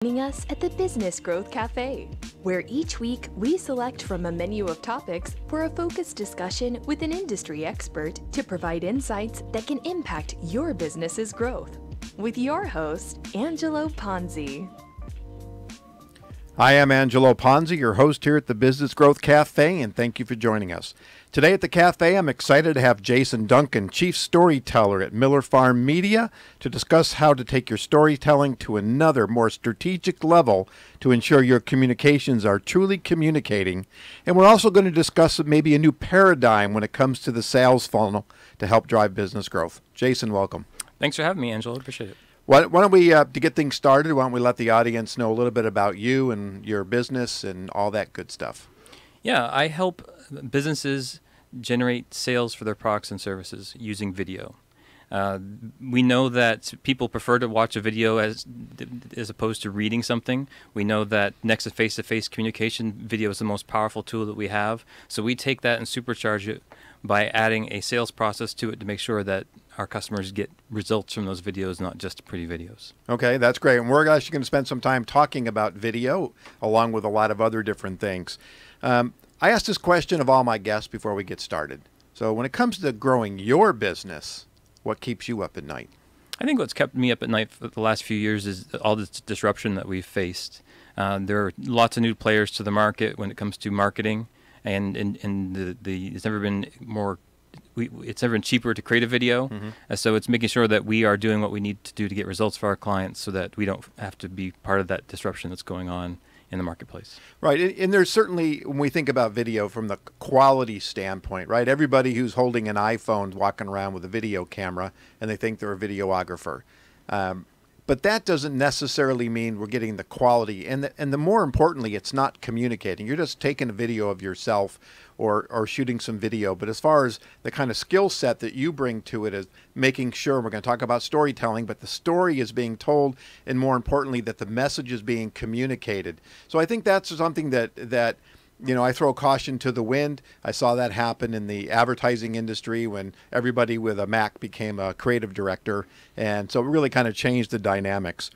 Joining us at the Business Growth Cafe, where each week we select from a menu of topics for a focused discussion with an industry expert to provide insights that can impact your business's growth. With your host, Angelo Ponzi. Hi, I'm Angelo Ponzi, your host here at the Business Growth Cafe, and thank you for joining us. Today at the cafe, I'm excited to have Jason Duncan, Chief Storyteller at Miller Farm Media, to discuss how to take your storytelling to another, more strategic level to ensure your communications are truly communicating. And we're also going to discuss maybe a new paradigm when it comes to the sales funnel to help drive business growth. Jason, welcome. Thanks for having me, Angelo. Appreciate it. Why don't we, to get things started, why don't we let the audience know a little bit about you and your business and all that good stuff? Yeah, I help businesses generate sales for their products and services using video. We know that people prefer to watch a video as opposed to reading something. We know that next to face-to-face communication, video is the most powerful tool that we have. So we take that and supercharge it by adding a sales process to it to make sure that our customers get results from those videos, not just pretty videos. Okay, that's great. And we're actually going to spend some time talking about video along with a lot of other different things. I asked this question of all my guests before we get started. So when it comes to growing your business, what keeps you up at night? I think what's kept me up at night for the last few years is all this disruption that we've faced. There are lots of new players to the market when it comes to marketing, and it's never been more. It's never been cheaper to create a video, so it's making sure that we are doing what we need to do to get results for our clients, so that we don't have to be part of that disruption that's going on in the marketplace. Right, and there's certainly, when we think about video from the quality standpoint, right? Everybody who's holding an iPhone walking around with a video camera, and they think they're a videographer. But that doesn't necessarily mean we're getting the quality. And the more importantly, it's not communicating. You're just taking a video of yourself or shooting some video. But as far as the kind of skill set that you bring to it is making sure, we're going to talk about storytelling, but the story is being told, and more importantly, that the message is being communicated. So I think that's something that you know, I throw caution to the wind. I saw that happen in the advertising industry when everybody with a Mac became a creative director. And so it really kind of changed the dynamics.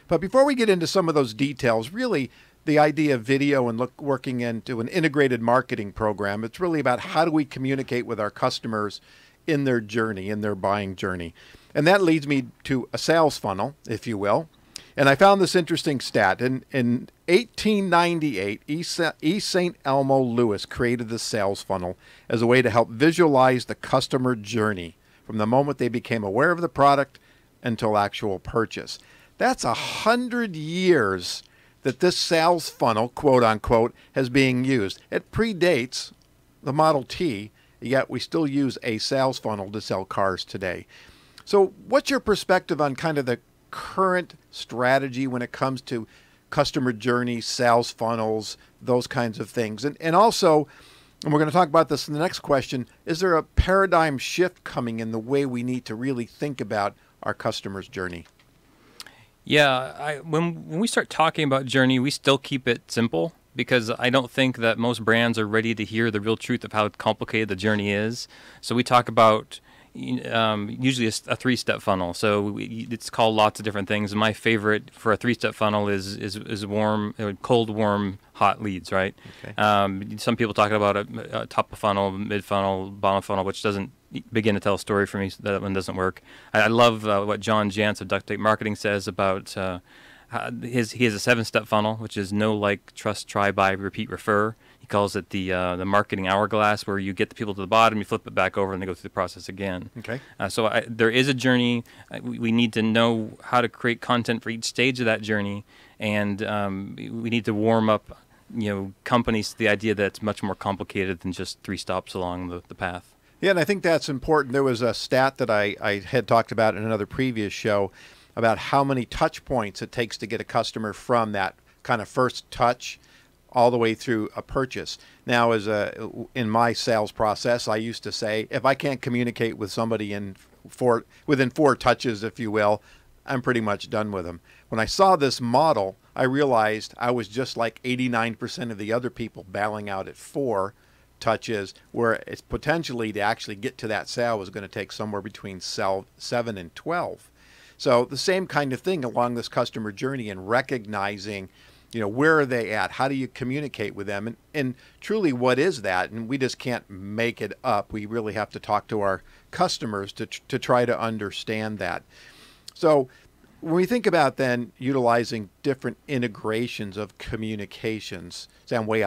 But before we get into some of those details, really the idea of video and working into an integrated marketing program, it's really about how do we communicate with our customers in their journey, in their buying journey. And that leads me to a sales funnel, if you will. And I found this interesting stat. In 1898, E. St. Elmo Lewis created the sales funnel as a way to help visualize the customer journey from the moment they became aware of the product until actual purchase. That's 100 years that this sales funnel, quote unquote, has been used. It predates the Model T, yet we still use a sales funnel to sell cars today. So what's your perspective on kind of the current strategy when it comes to customer journey, sales funnels, those kinds of things? And also, and we're going to talk about this in the next question, is there a paradigm shift coming in the way we need to really think about our customer's journey? Yeah, when we start talking about journey, we still keep it simple, because I don't think that most brands are ready to hear the real truth of how complicated the journey is. So we talk about usually a three-step funnel. So it's called lots of different things. And my favorite for a three-step funnel is warm, cold, warm, hot leads, right? Okay. Some people talk about a top of funnel, mid funnel, bottom funnel, which doesn't begin to tell a story for me. So that one doesn't work. I love what John Jantsch of Duct Tape Marketing says about he has a 7-step funnel, which is know, like, trust, try, buy, repeat, refer. He calls it the marketing hourglass, where you get the people to the bottom, you flip it back over, and they go through the process again. Okay. So there is a journey. We need to know how to create content for each stage of that journey, and we need to warm up, companies to the idea that it's much more complicated than just 3 stops along the path. Yeah, and I think that's important. There was a stat that I had talked about in another previous show about how many touch points it takes to get a customer from that kind of first touch all the way through a purchase. Now, in my sales process, I used to say, if I can't communicate with somebody within 4 touches, if you will, I'm pretty much done with them. When I saw this model, I realized I was just like 89% of the other people battling out at 4 touches, where it's potentially to actually get to that sale was going to take somewhere between 7 and 12. So the same kind of thing along this customer journey and recognizing, where are they at? How do you communicate with them? And truly, what is that? And we just can't make it up. We really have to talk to our customers to try to understand that. So when we think about then utilizing different integrations of communications, see, I'm way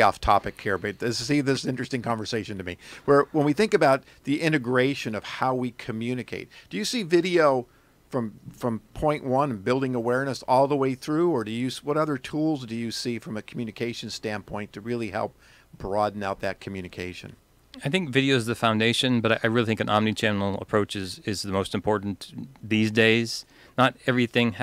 off topic here, but this is an interesting conversation to me. Where when we think about the integration of how we communicate, do you see video from point one and building awareness all the way through, or what other tools do you see from a communication standpoint to really help broaden out that communication? I think video is the foundation, but I really think an omni-channel approach is the most important these days. Not everything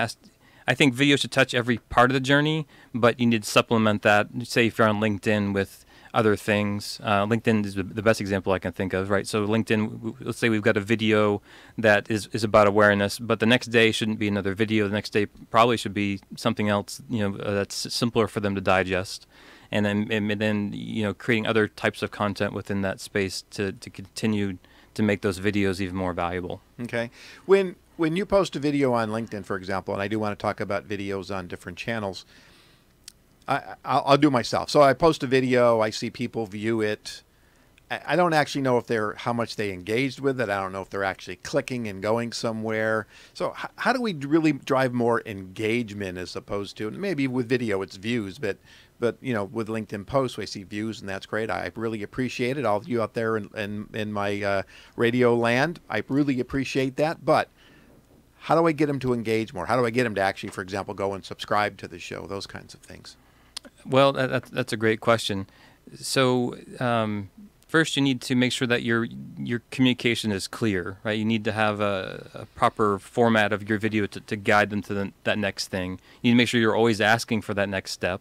I think video should touch every part of the journey, but you need to supplement that. Say if you're on LinkedIn with other things. LinkedIn is the best example I can think of, right? So LinkedIn, let's say we've got a video that is about awareness, but the next day shouldn't be another video. The next day probably should be something else, that's simpler for them to digest. And then creating other types of content within that space to continue to make those videos even more valuable. Okay. When you post a video on LinkedIn, for example, and I do want to talk about videos on different channels, I'll do myself. So I post a video, I see people view it. I don't actually know how much they engaged with it. I don't know if they're actually clicking and going somewhere. So how do we really drive more engagement as opposed to, maybe with video it's views, but with LinkedIn posts, we see views, and that's great. I really appreciate it. All of you out there in my radio land, I really appreciate that. But how do I get them to engage more? How do I get them to actually, for example, go and subscribe to the show? Those kinds of things. Well, that's a great question. So first, you need to make sure that your communication is clear, right? You need to have a proper format of your video to guide them to that next thing. You need to make sure you're always asking for that next step.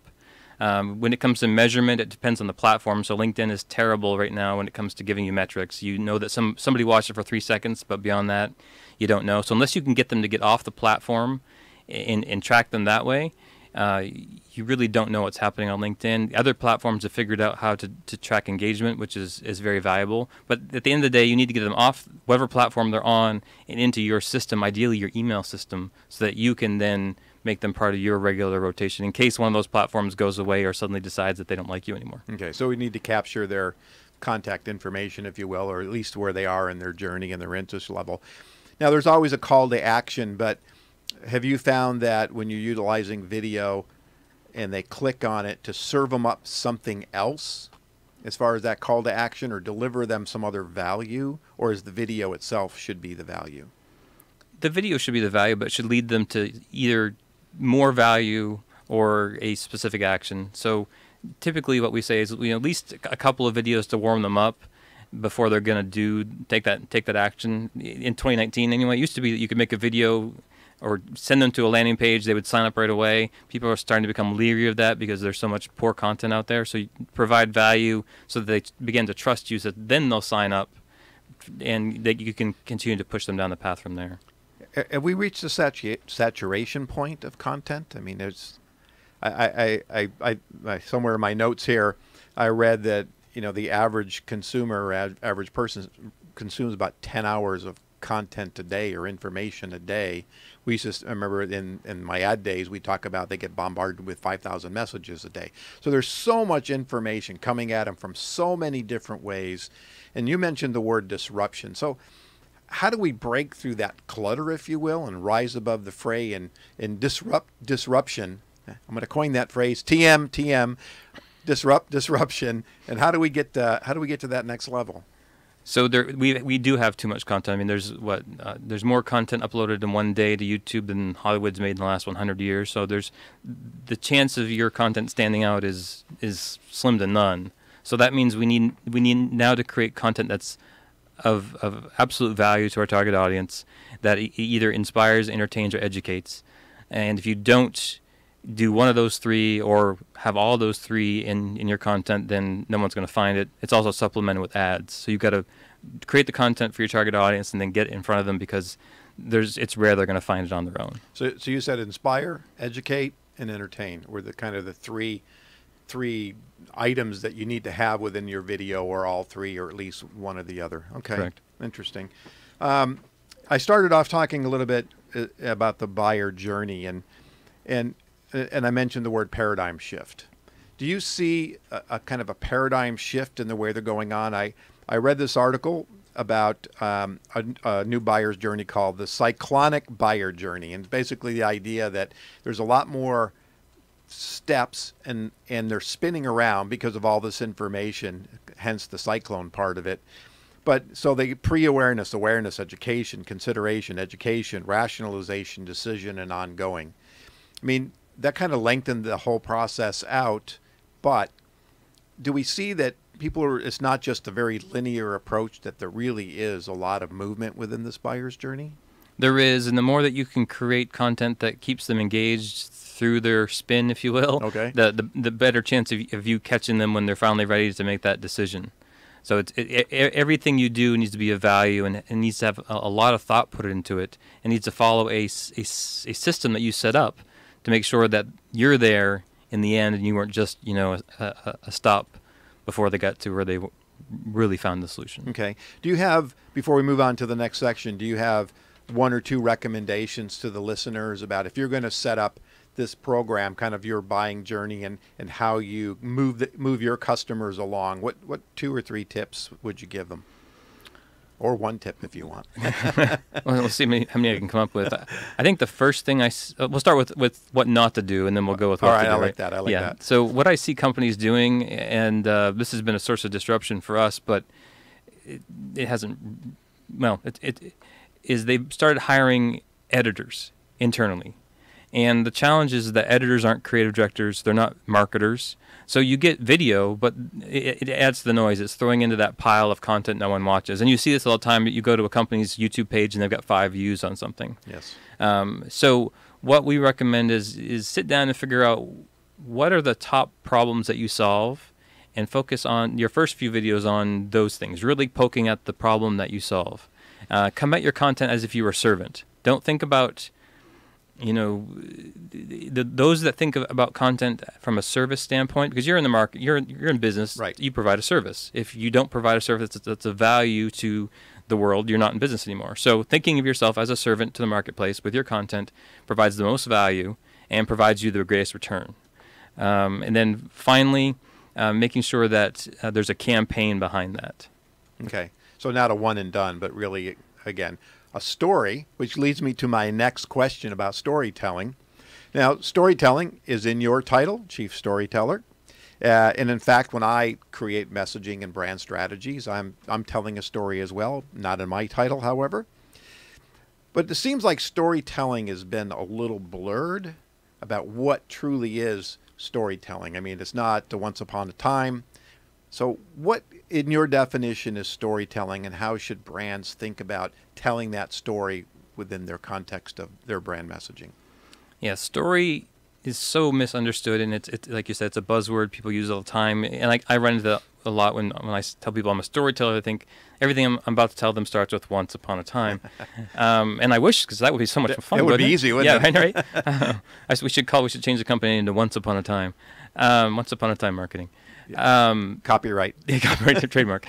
When it comes to measurement, it depends on the platform. So LinkedIn is terrible right now when it comes to giving you metrics. You know that somebody watched it for 3 seconds, but beyond that, you don't know. So unless you can get them to get off the platform and track them that way, you really don't know what's happening on LinkedIn. Other platforms have figured out how to track engagement, which is very valuable. But at the end of the day, you need to get them off whatever platform they're on and into your system, ideally your email system, so that you can then make them part of your regular rotation in case one of those platforms goes away or suddenly decides that they don't like you anymore. Okay, so we need to capture their contact information, if you will, or at least where they are in their journey and their interest level. Now, there's always a call to action, but have you found that when you're utilizing video and they click on it to serve them up something else as far as that call to action, or deliver them some other value, or is the video itself should be the value? The video should be the value, but it should lead them to either more value or a specific action. So typically what we say is, at least a couple of videos to warm them up before they're going to take that action. In 2019 anyway, it used to be that you could make a video or send them to a landing page, they would sign up right away. People are starting to become leery of that because there's so much poor content out there. So you provide value so that they begin to trust you, so that then they'll sign up and that you can continue to push them down the path from there. Have we reached the saturation point of content? I mean, there's, I somewhere in my notes here, I read that the average consumer, average person, consumes about 10 hours of content a day or information a day. I remember in my ad days, we talk about they get bombarded with 5,000 messages a day. So there's so much information coming at them from so many different ways. And you mentioned the word disruption. So how do we break through that clutter, if you will, and rise above the fray and disruption? I'm going to coin that phrase, TM, disruption. And how do we get to that next level? So we do have too much content. I mean, there's more content uploaded in one day to YouTube than Hollywood's made in the last 100 years. So there's the chance of your content standing out is slim to none. So that means we need now to create content that's of absolute value to our target audience, that either inspires, entertains, or educates. And if you don't do one of those three or have all those three in your content, then no one's going to find it. It's also supplemented with ads. So you've got to create the content for your target audience and then get it in front of them, because it's rare they're going to find it on their own. So you said inspire, educate, and entertain were the kind of the three items that you need to have within your video, or all three, or at least one or the other. Okay. Correct. Interesting. I started off talking a little bit about the buyer journey, and I mentioned the word paradigm shift. Do you see a kind of a paradigm shift in the way they're going on? I read this article about a new buyer's journey called the cyclonic buyer journey, and basically the idea that there's a lot more steps and they're spinning around because of all this information, hence the cyclone part of it. But so they pre-awareness, awareness, education, consideration, education, rationalization, decision, and ongoing. I mean, that kind of lengthened the whole process out, but do we see that it's not just a very linear approach, that there really is a lot of movement within this buyer's journey? There is, and the more that you can create content that keeps them engaged through their spin, if you will, okay, the better chance of you catching them when they're finally ready to make that decision. So everything you do needs to be of value, and it needs to have a lot of thought put into it. It needs to follow a system that you set up to make sure that you're there in the end, and you weren't just a stop before they got to where they really found the solution. Okay. Do you have, before we move on to the next section, do you have one or two recommendations to the listeners about if you're going to set up this program, kind of your buying journey and how you move your customers along? What 2 or 3 tips would you give them? Or 1 tip if you want. Well, we'll see how many I can come up with. I think the first thing we'll start with what not to do, and then we'll go with what to do. All right, I like that. So what I see companies doing, and this has been a source of disruption for us, but it hasn't. Well, it is they've started hiring editors internally. And the challenge is that editors aren't creative directors. They're not marketers. So you get video, but it adds to the noise. It's throwing into that pile of content no one watches. And you see this all the time. You go to a company's YouTube page and they've got 5 views on something. Yes. So what we recommend is sit down and figure out what are the top problems that you solve, and focus on your first few videos on those things, really poking at the problem that you solve. Come at your content as if you were a servant. Don't think about those that think about content from a service standpoint, because you're in the market, you're in business, right? You provide a service. If you don't provide a service that's a value to the world, you're not in business anymore. So thinking of yourself as a servant to the marketplace with your content provides the most value and provides you the greatest return. And then finally, making sure that there's a campaign behind that. Okay, so not a one and done, but really, again, a story, which leads me to my next question about storytelling. Now, storytelling is in your title, Chief Storyteller. And in fact, when I create messaging and brand strategies, I'm telling a story as well, not in my title, however. But it seems like storytelling has been a little blurred about what truly is storytelling. I mean, it's not the once upon a time. So what, in your definition, is storytelling, and how should brands think about telling that story within their context of their brand messaging? Yeah, story is so misunderstood, and it's like you said, it's a buzzword people use all the time. And I run into that a lot when I tell people I'm a storyteller. I think everything I'm about to tell them starts with once upon a time. And I wish, because that would be so much fun. It would be easy, wouldn't it? Yeah, right? We should change the company into Once Upon a Time. Once Upon a Time Marketing. Copyright. Yeah, copyright, trademark.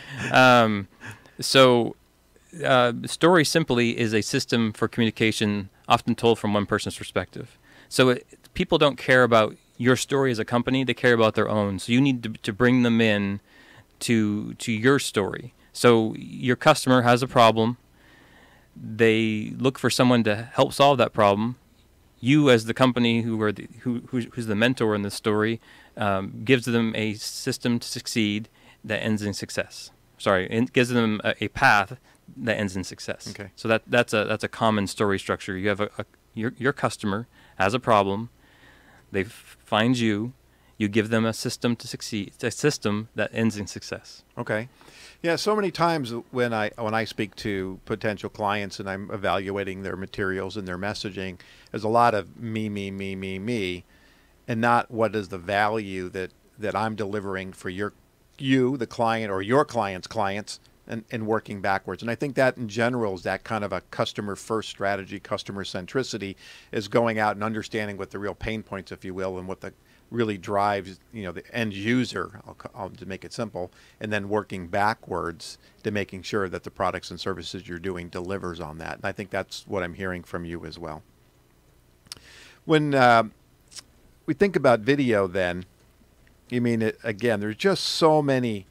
Story simply is a system for communication, often told from one person's perspective. So people don't care about your story as a company; they care about their own. So you need to bring them in to your story. So your customer has a problem; they look for someone to help solve that problem. You, as the company who's the mentor in this story, gives them a system to succeed that ends in success. It gives them a path that ends in success. Okay. So that's a common story structure. You have your customer has a problem. They find you. You give them a system to succeed. A system that ends in success. Okay. Yeah. So many times when I speak to potential clients and I'm evaluating their materials and their messaging, there's a lot of me, and not what is the value that I'm delivering for you, the client, or your client's clients, and working backwards. And I think that in general is that kind of a customer first strategy, customer centricity, is going out and understanding what the real pain points, if you will, and what the really drives, the end user, I'll to make it simple, and then working backwards to making sure that the products and services you're doing delivers on that. And I think that's what I'm hearing from you as well. When we think about video then, again, there's just so many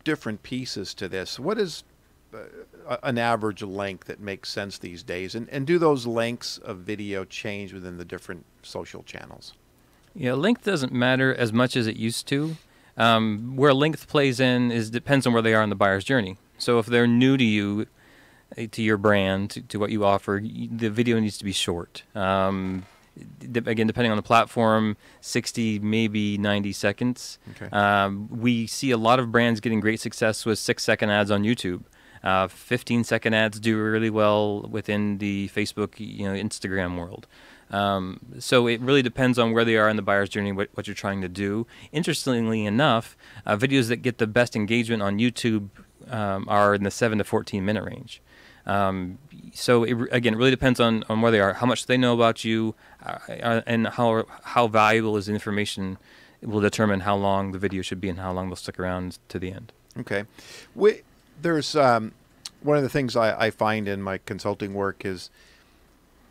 different pieces to this. What is an average length that makes sense these days? And do those lengths of video change within the different social channels? Yeah, length doesn't matter as much as it used to. Where length plays in depends on where they are in the buyer's journey. So if they're new to you, to your brand, to what you offer, the video needs to be short. Again, depending on the platform, 60, maybe 90 seconds. Okay. We see a lot of brands getting great success with 6-second ads on YouTube. 15-second ads do really well within the Facebook, Instagram world. So it really depends on where they are in the buyer's journey, what you're trying to do. Interestingly enough, videos that get the best engagement on YouTube are in the 7 to 14 minute range. So it really depends on where they are, how much they know about you, and how valuable is the information. It will determine how long the video should be and how long they'll stick around to the end. Okay. There's one of the things I find in my consulting work is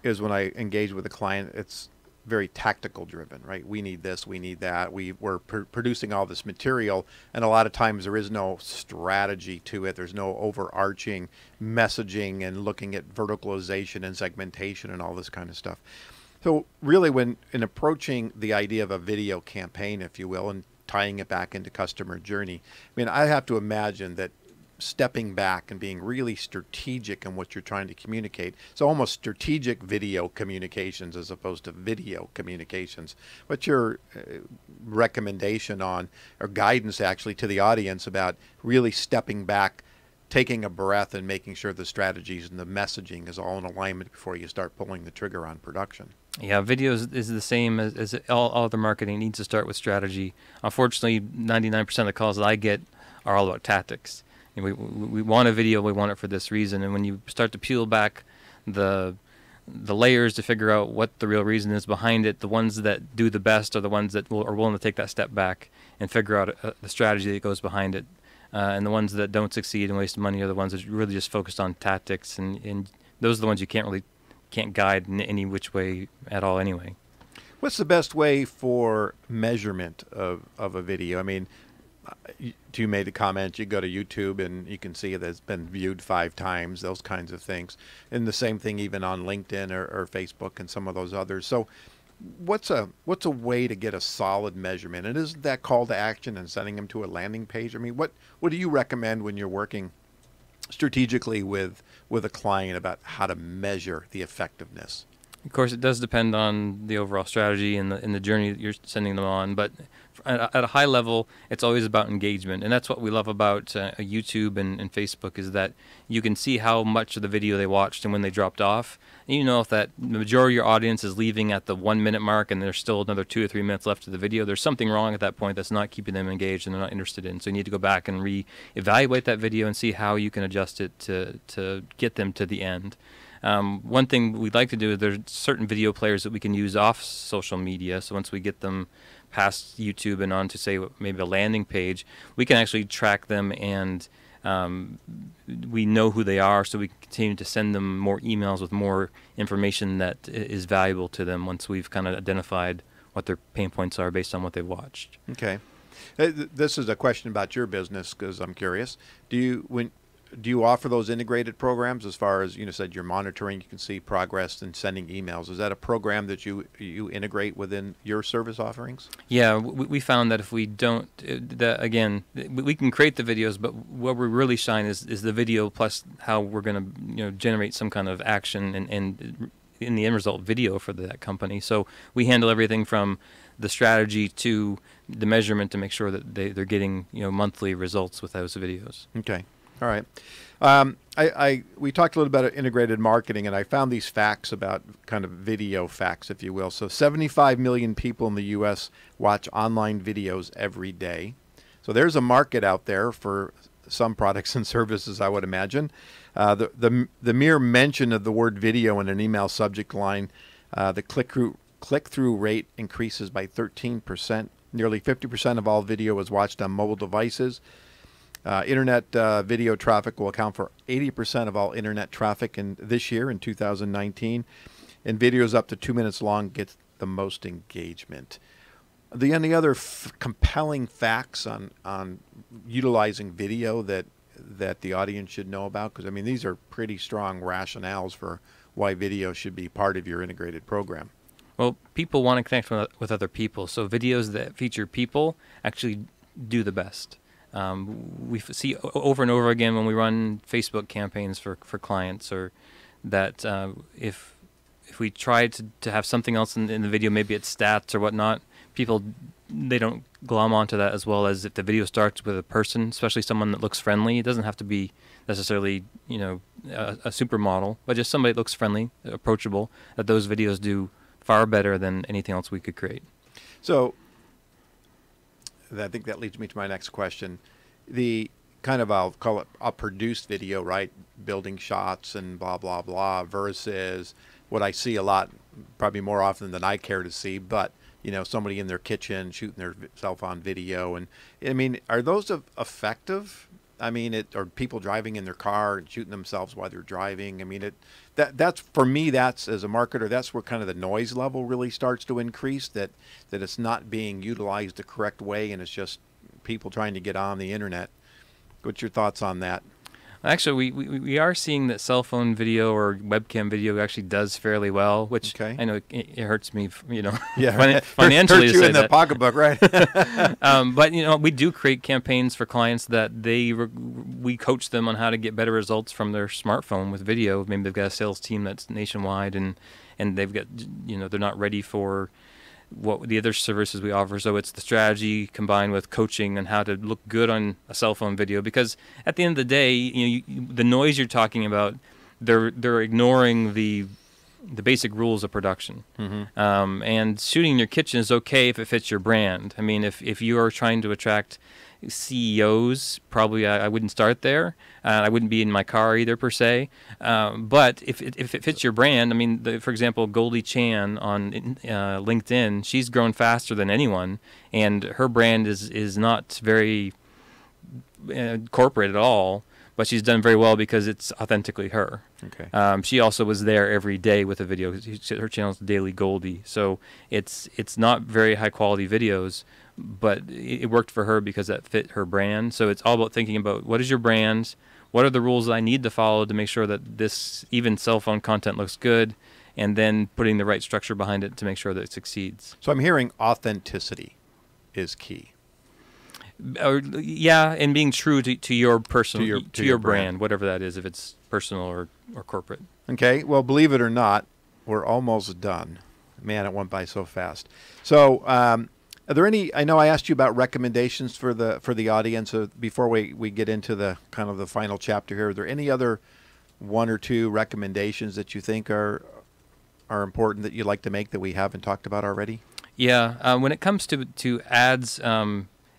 when I engage with a client, it's very tactical driven, right? We need this, we need that. We're producing all this material, and a lot of times there is no strategy to it. There's no overarching messaging and looking at verticalization and segmentation and all this kind of stuff. So really, in approaching the idea of a video campaign, if you will, and tying it back into customer journey, I have to imagine that stepping back and being really strategic in what you're trying to communicate. So almost strategic video communications as opposed to video communications. What's your recommendation on, or guidance actually, to the audience about really stepping back, taking a breath, and making sure the strategies and the messaging is all in alignment before you start pulling the trigger on production? Yeah, video is the same as all other marketing. It needs to start with strategy. Unfortunately, 99% of the calls that I get are all about tactics. We want a video, we want it for this reason. And when you start to peel back the layers to figure out what the real reason is behind it, the ones that do the best are the ones that are willing to take that step back and figure out the strategy that goes behind it. And the ones that don't succeed and waste money are the ones that are really just focused on tactics. And those are the ones you can't guide in any which way at all anyway. What's the best way for measurement of a video? You made a comment, you go to YouTube and you can see that it's been viewed 5 times, those kinds of things. And the same thing even on LinkedIn or Facebook and some of those others. So what's a way to get a solid measurement? And isn't that call to action and sending them to a landing page? What do you recommend when you're working strategically with a client about how to measure the effectiveness? Of course, it does depend on the overall strategy and the journey that you're sending them on. But at a high level, it's always about engagement. And that's what we love about YouTube and Facebook, is that you can see how much of the video they watched and when they dropped off. And if that the majority of your audience is leaving at the 1 minute mark and there's still another 2 or 3 minutes left of the video, there's something wrong at that point that's not keeping them engaged and they're not interested in. So you need to go back and reevaluate that video and see how you can adjust it to get them to the end. One thing we'd like to do is there's certain video players that we can use off social media. So once we get them past YouTube and on to, say, maybe a landing page, we can actually track them and we know who they are, so we can continue to send them more emails with more information that is valuable to them once we've kind of identified what their pain points are based on what they've watched. Okay. This is a question about your business because I'm curious. Do you offer those integrated programs as far as, said you're monitoring, you can see progress and sending emails? Is that a program that you integrate within your service offerings? Yeah, we found that if we don't, we can create the videos, but where we really shine is the video plus how we're going to generate some kind of action and in the end result video for that company. So we handle everything from the strategy to the measurement to make sure that they're getting monthly results with those videos. Okay. All right. We talked a little about integrated marketing, and I found these facts about kind of video facts, if you will. So 75 million people in the U.S. watch online videos every day. So there's a market out there for some products and services, I would imagine. The mere mention of the word video in an email subject line, the click-through rate increases by 13%. Nearly 50% of all video is watched on mobile devices. Internet video traffic will account for 80% of all internet traffic this year in 2019. And videos up to 2 minutes long get the most engagement. Are there any other compelling facts on utilizing video that the audience should know about? Because, I mean, these are pretty strong rationales for why video should be part of your integrated program. Well, people want to connect with other people, so videos that feature people actually do the best. We see over and over again when we run Facebook campaigns for clients, or that if we try to have something else in the video, maybe it's stats or whatnot, people, they don't glom onto that as well as if the video starts with a person, especially someone that looks friendly. It doesn't have to be necessarily, you know, a supermodel, but just somebody that looks friendly, approachable, that those videos do far better than anything else we could create. So I think that leads me to my next question. The kind of, I'll call it a produced video, right? Building shots and blah, blah, blah, versus what I see a lot, probably more often than I care to see, but, you know, somebody in their kitchen shooting their cell phone video. And I mean, are those effective? I mean, or people driving in their car and shooting themselves while they're driving. I mean, that's for me, that's, as a marketer, that's where kind of the noise level really starts to increase, that it's not being utilized the correct way, and it's just people trying to get on the internet. What's your thoughts on that? Actually, we are seeing that cell phone video or webcam video actually does fairly well, which I know it hurts me, you know, financially. Hurts you in the pocketbook, right? But, you know, we do create campaigns for clients that we coach them on how to get better results from their smartphone with video. Maybe they've got a sales team that's nationwide, and they've got, you know, they're not ready for what the other services we offer. So it's the strategy combined with coaching on how to look good on a cell phone video, because at the end of the day, you know, the noise you're talking about, they're ignoring the basic rules of production. Mm-hmm. And shooting in your kitchen is okay if it fits your brand. I mean, if you are trying to attract CEOs, probably I wouldn't start there. I wouldn't be in my car either, per se. But if it fits your brand, I mean, for example, Goldie Chan on LinkedIn, she's grown faster than anyone, and her brand is not very corporate at all, but she's done very well because it's authentically her. Okay. She also was there every day with a video. Her channel is Daily Goldie, so it's not very high quality videos, but it worked for her because that fit her brand. So it's all about thinking about, what is your brand? What are the rules that I need to follow to make sure that this even cell phone content looks good, and then putting the right structure behind it to make sure that it succeeds. So I'm hearing authenticity is key. Yeah, and being true to your personal, to your brand, whatever that is, if it's personal or corporate. Okay, well, believe it or not, we're almost done. Man, it went by so fast. So are there any, I know I asked you about recommendations for the audience before we get into the kind of the final chapter here. Are there any other one or two recommendations that you think are important that you'd like to make that we haven't talked about already? Yeah, when it comes to ads,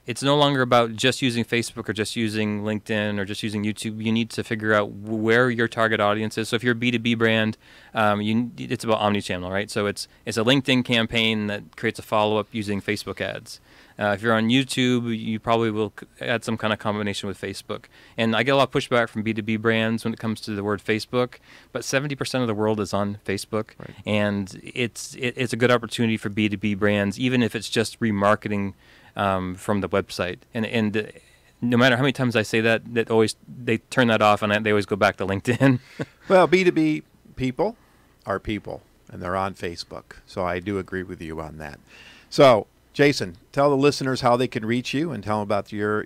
it's no longer about just using Facebook or just using LinkedIn or just using YouTube. You need to figure out where your target audience is. So if you're a B2B brand, it's about omnichannel, right? So it's a LinkedIn campaign that creates a follow-up using Facebook ads. If you're on YouTube, you probably will add some kind of combination with Facebook. And I get a lot of pushback from B2B brands when it comes to the word Facebook, but 70% of the world is on Facebook. Right. And it's a good opportunity for B2B brands, even if it's just remarketing from the website. And no matter how many times I say that they turn that off, and they always go back to LinkedIn. Well, B2B people are people, and they're on Facebook. So I do agree with you on that. So, Jason, tell the listeners how they can reach you, and tell them about your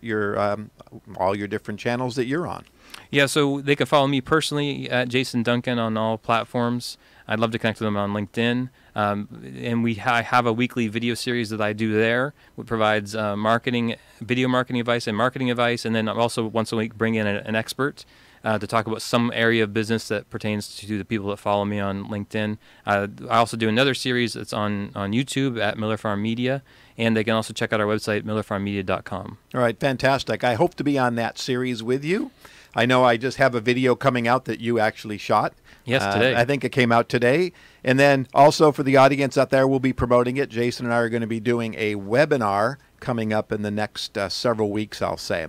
all your different channels that you're on. Yeah, so they can follow me personally at Jason Duncan on all platforms. I'd love to connect with them on LinkedIn. And I have a weekly video series that I do there, which provides video marketing advice and marketing advice. And then also once a week bring in an expert to talk about some area of business that pertains to the people that follow me on LinkedIn. I also do another series that's on YouTube at Miller Farm Media, and they can also check out our website, millerfarmmedia.com. All right, fantastic. I hope to be on that series with you. I know I just have a video coming out that you actually shot. Yes, today. I think it came out today. And then also for the audience out there, we'll be promoting it. Jason and I are going to be doing a webinar coming up in the next several weeks, I'll say.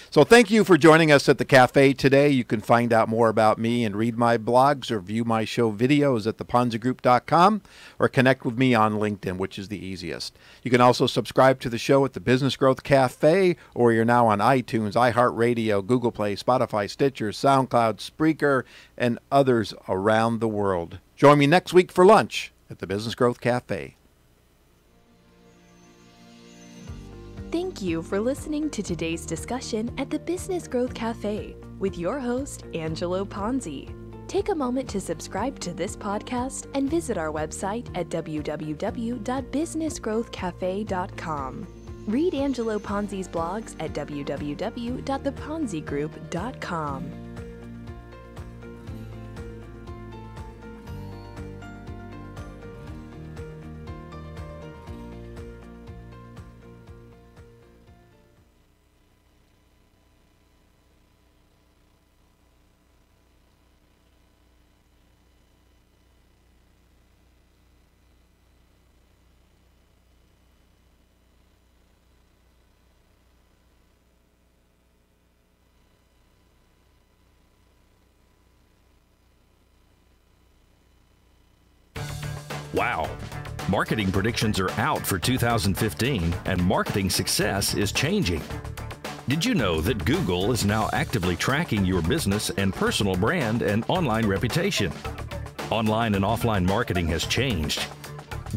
So thank you for joining us at the cafe today. You can find out more about me and read my blogs or view my show videos at theponzigroup.com or connect with me on LinkedIn, which is the easiest. You can also subscribe to the show at the Business Growth Cafe, or you're now on iTunes, iHeartRadio, Google Play, Spotify, Stitcher, SoundCloud, Spreaker, and others around the world. Join me next week for lunch at the Business Growth Cafe. Thank you for listening to today's discussion at the Business Growth Cafe with your host, Angelo Ponzi. Take a moment to subscribe to this podcast and visit our website at www.businessgrowthcafe.com. Read Angelo Ponzi's blogs at www.theponzigroup.com. Wow. Marketing predictions are out for 2015, and marketing success is changing. Did you know that Google is now actively tracking your business and personal brand and online reputation? Online and offline marketing has changed.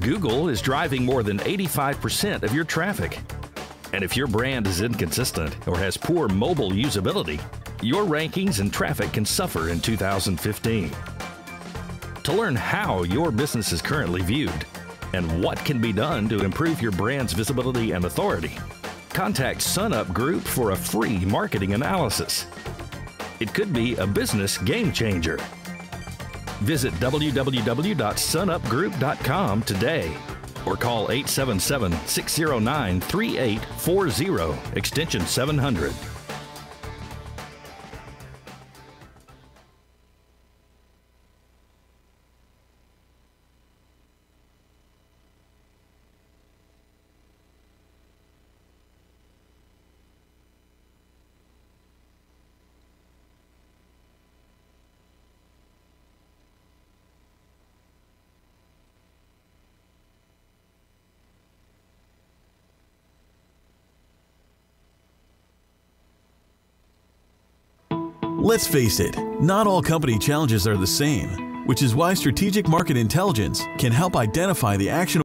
Google is driving more than 85% of your traffic. And if your brand is inconsistent or has poor mobile usability, your rankings and traffic can suffer in 2015. To learn how your business is currently viewed and what can be done to improve your brand's visibility and authority, contact SunUp Group for a free marketing analysis. It could be a business game changer. Visit www.sunupgroup.com today or call 877-609-3840, extension 700. Let's face it, not all company challenges are the same, which is why strategic market intelligence can help identify the actionable